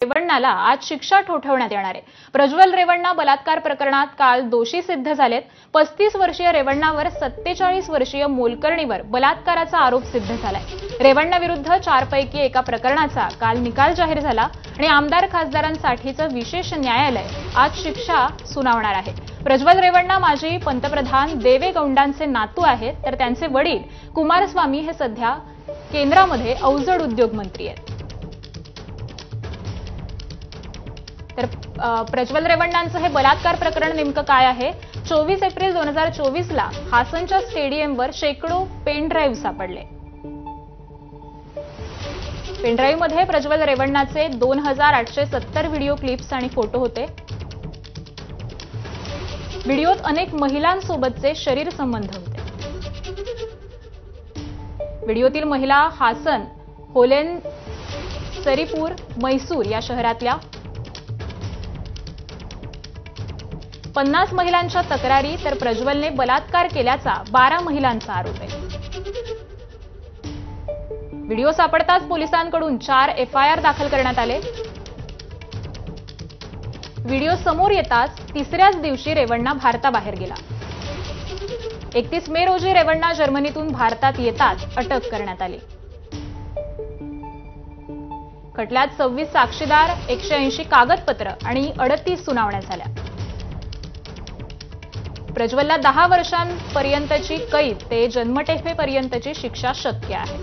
रेवण्णाला आज शिक्षा ठोठावण्यात येणार आहे। प्रज्वल रेवण्णा बलात्कार प्रकरणात काल दोषी सिद्ध झालेत। 35 वर्षीय रेवण्णावर 47 वर्षीय मोलकर्णीवर बलात्काराचा आरोप सिद्ध झालाय। रेवण्णा विरुद्ध 4 पैकी एका प्रकरणाचा काल निकाल जाहीर झाला आणि आमदार खासदारांसाठीचं विशेष न्यायालय आज शिक्षा सुनावणार आहे। प्रज्वल रेवण्णा माजी पंतप्रधान देवे गौंडांचे नातू आहेत, तर त्यांचे वडील कुमारस्वामी हे सध्या केंद्रामध्ये अवजड उद्योग मंत्री आहेत। तर प्रज्वल रेवण्णांचं हे बलात्कार प्रकरण नेमकं काय आहे? 24 एप्रिल 2024 ला हासनच्या स्टेडियमवर शेकडो पेन ड्राईव्ह सापडले। पेन ड्राईव्ह मध्ये प्रज्वल रेवण्णाचे 2870 व्हिडिओ क्लिप्स आणि फोटो होते। व्हिडिओत अनेक महिलांसोबतचे शरीर संबंध होते। व्हिडिओतील महिला हासन, होलेन, सरीपूर, मैसूर या शहरातल्या 50 महिलांच्या तक्रारी, तर प्रज्वलने बलात्कार केल्याचा 12 महिलांचा आरोप आहे। व्हिडिओ सापडताच पोलिसांकडून 4 FIR दाखल करण्यात आले। व्हिडिओ समोर येताच तिसऱ्याच दिवशी रेवण्णा भारताबाहेर गेला। 31 मे रोजी रेवण्णा जर्मनीतून भारतात येताच अटक करण्यात आली। खटल्यात 26 साक्षीदार, 180 कागदपत्र आणि 38 सुनावण्या झाल्या। प्रज्वलला 10 वर्षांपर्यंतची कैद ते जन्मठेपेपर्यंतची शिक्षा शक्य आहे।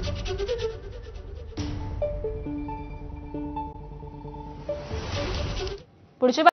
पुढची